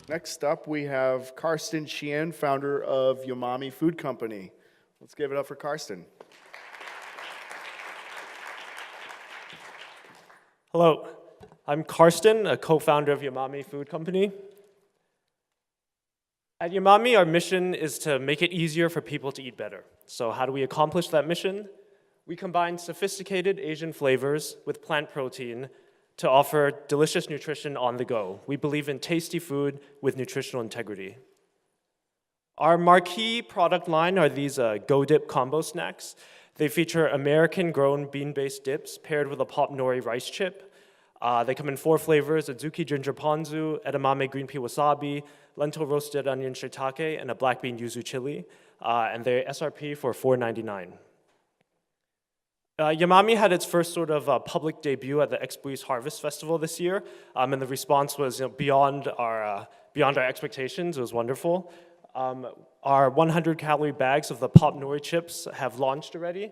Next up, we have Karsten Ch'ien, founder of Yumami Food Company. Let's give it up for Karsten. Hello, I'm Karsten, a co-founder of Yumami Food Company. At Yumami, our mission is to make it easier for people to eat better. So how do we accomplish that mission? We combine sophisticated Asian flavors with plant protein to offer delicious nutrition on the go. We believe in tasty food with nutritional integrity. Our marquee product line are these Go Dip combo snacks. They feature American-grown bean-based dips paired with a pop nori rice chip. They come in 4 flavors: adzuki ginger ponzu, edamame green pea wasabi, lentil roasted onion shiitake, and a black bean yuzu chili. And they're SRP for $4.99. Yumami had its first sort of public debut at the Expo Harvest Festival this year, and the response was beyond our expectations. It was wonderful. Our 100-calorie bags of the pop nori chips have launched already,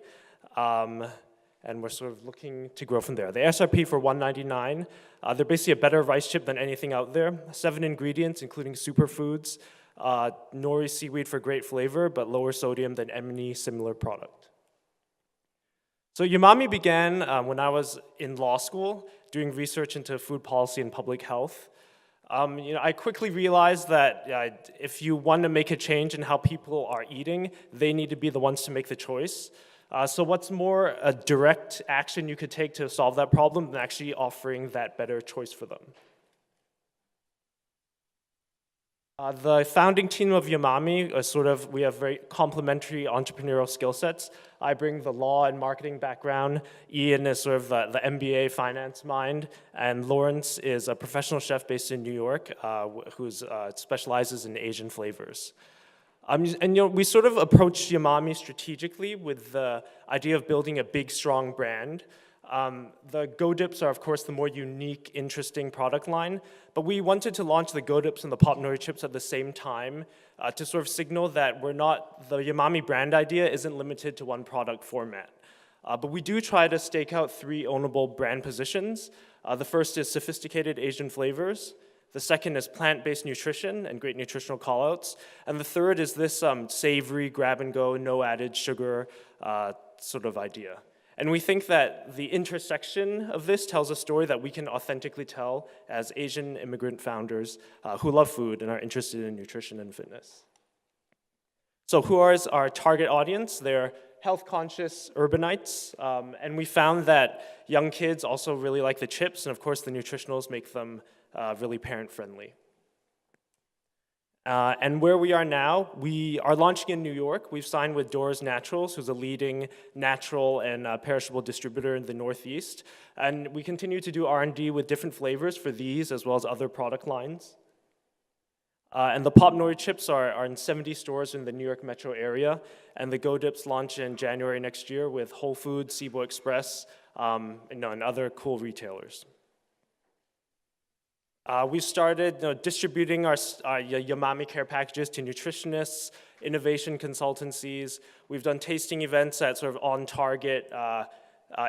and we're sort of looking to grow from there. The SRP for $1.99. They're basically a better rice chip than anything out there. 7 ingredients, including superfoods, nori seaweed for great flavor, but lower sodium than any similar product. So Yumami began when I was in law school doing research into food policy and public health. I quickly realized that if you want to make a change in how people are eating, they need to be the ones to make the choice. So what's more a direct action you could take to solve that problem than actually offering that better choice for them? The founding team of Yumami we have very complementary entrepreneurial skill sets. I bring the law and marketing background. Ian is sort of the MBA finance mind, and Lawrence is a professional chef based in New York who specializes in Asian flavors. We sort of approached Yumami strategically with the idea of building a big, strong brand. The Go Dips are, of course, the more unique, interesting product line, but we wanted to launch the Go Dips and the Pop Nori chips at the same time to sort of signal that the Yumami brand idea isn't limited to one product format. But we do try to stake out 3 ownable brand positions. The first is sophisticated Asian flavors. The second is plant-based nutrition and great nutritional callouts. And the third is this savory, grab-and-go, no added sugar sort of idea. And we think that the intersection of this tells a story that we can authentically tell as Asian immigrant founders who love food and are interested in nutrition and fitness. So who is our target audience? They're health-conscious urbanites, and we found that young kids also really like the chips, and of course the nutritionals make them really parent-friendly. And where we are now, we are launching in New York. We've signed with Doors Naturals, who's a leading natural and perishable distributor in the Northeast. And we continue to do R&D with different flavors for these as well as other product lines. And the Pop Nori chips are in 70 stores in the New York metro area. And the Go Dips launch in January next year with Whole Foods, Sibo Express, and other cool retailers. We started distributing our Yumami care packages to nutritionists, innovation consultancies. We've done tasting events at sort of on-target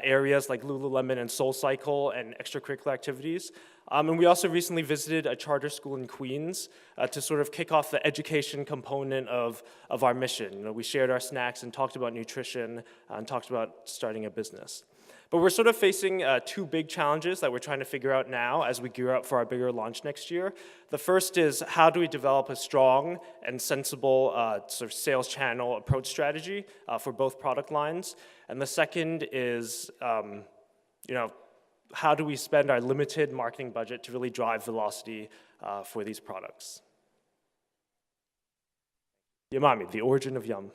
areas like Lululemon and SoulCycle and extracurricular activities. And we also recently visited a charter school in Queens to sort of kick off the education component of our mission. We shared our snacks and talked about nutrition and talked about starting a business. But we're sort of facing 2 big challenges that we're trying to figure out now as we gear up for our bigger launch next year. The first is how do we develop a strong and sensible sort of sales channel approach strategy for both product lines. And the second is how do we spend our limited marketing budget to really drive velocity for these products. Yumami, the origin of yum.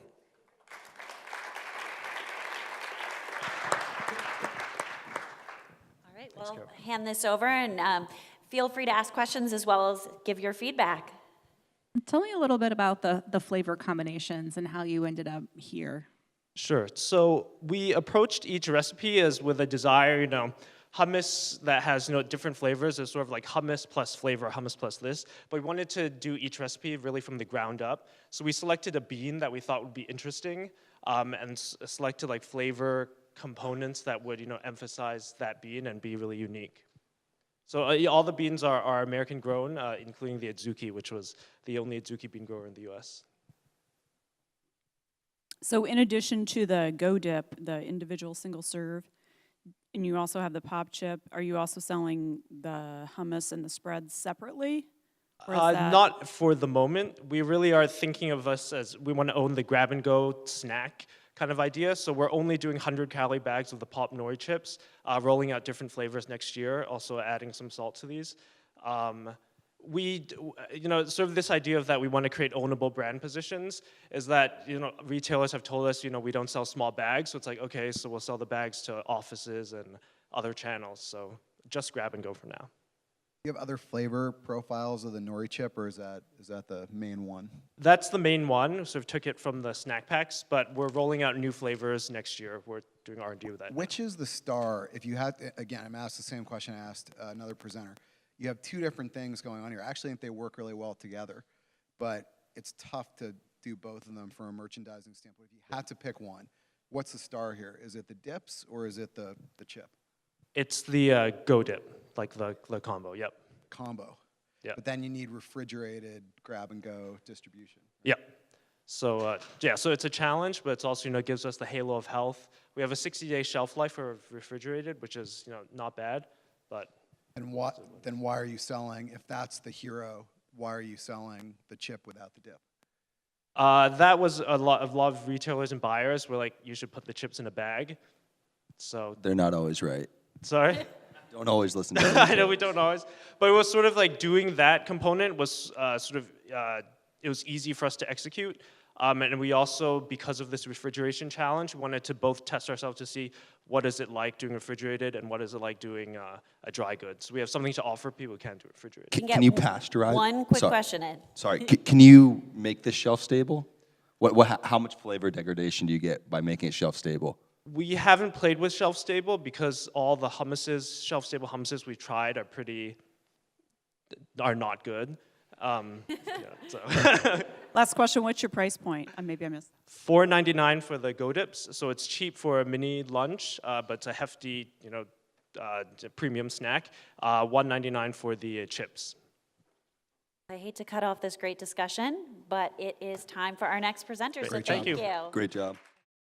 We'll hand this over and feel free to ask questions as well as give your feedback. Tell me a little bit about the flavor combinations and how you ended up here. Sure. So we approached each recipe as with a desire, hummus that has different flavors is sort of like hummus plus flavor, hummus plus this. But we wanted to do each recipe really from the ground up. So we selected a bean that we thought would be interesting and selected like flavor components that would emphasize that bean and be really unique. So yeah, all the beans are American grown, including the Adzuki, which was the only Adzuki bean grower in the US. So in addition to the Go Dip, the individual single serve, and you also have the pop chip, are you also selling the hummus and the spreads separately? Or is that- Not for the moment. We really are thinking of us as we want to own the grab and go snack kind of idea. So we're only doing 100-calorie bags of the pop nori chips, rolling out different flavors next year, also adding some salt to these. Sort of this idea of that we want to create ownable brand positions is that, retailers have told us, we don't sell small bags. So it's like, okay, so we'll sell the bags to offices and other channels. So just grab and go for now. Do you have other flavor profiles of the nori chip, or is that the main one? That's the main one. Sort of took it from the snack packs, but we're rolling out new flavors next year. We're doing R&D with that. Which is the star? If you had, again, I'm asked the same question I asked another presenter. You have two different things going on here. I actually think they work really well together, but it's tough to do both of them from a merchandising standpoint. If you had to pick one, what's the star here? Is it the dips or is it the chip? It's the Go Dip, like the combo, yep. Combo. Yeah. But then you need refrigerated grab-and-go distribution. Yep. So, so it's a challenge, but it's also, gives us the halo of health. We have a 60-day shelf life for refrigerated, which is, not bad, but... And then why are you selling, if that's the hero, why are you selling the chip without the dip? That was a lot of retailers and buyers were like, you should put the chips in a bag. So... They're not always right. Sorry? Don't always listen to them. I know we don't always, but it was sort of like doing that component was it was easy for us to execute. And we also, because of this refrigeration challenge, wanted to both test ourselves to see what is it like doing refrigerated and what is it like doing a dry good. So we have something to offer people who can't do refrigerated. Can you pasteurize? One quick Sorry. question, Ed. Sorry, can you make this shelf stable? How much flavor degradation do you get by making it shelf stable? We haven't played with shelf stable because all the shelf stable hummuses we've tried are not good. Last question, what's your price point? Maybe I missed. $4.99 for the Go Dips, so it's cheap for a mini lunch, but it's a hefty, premium snack. $1.99 for the chips. I hate to cut off this great discussion, but it is time for our next presenter, so Great thank job. you. Great job.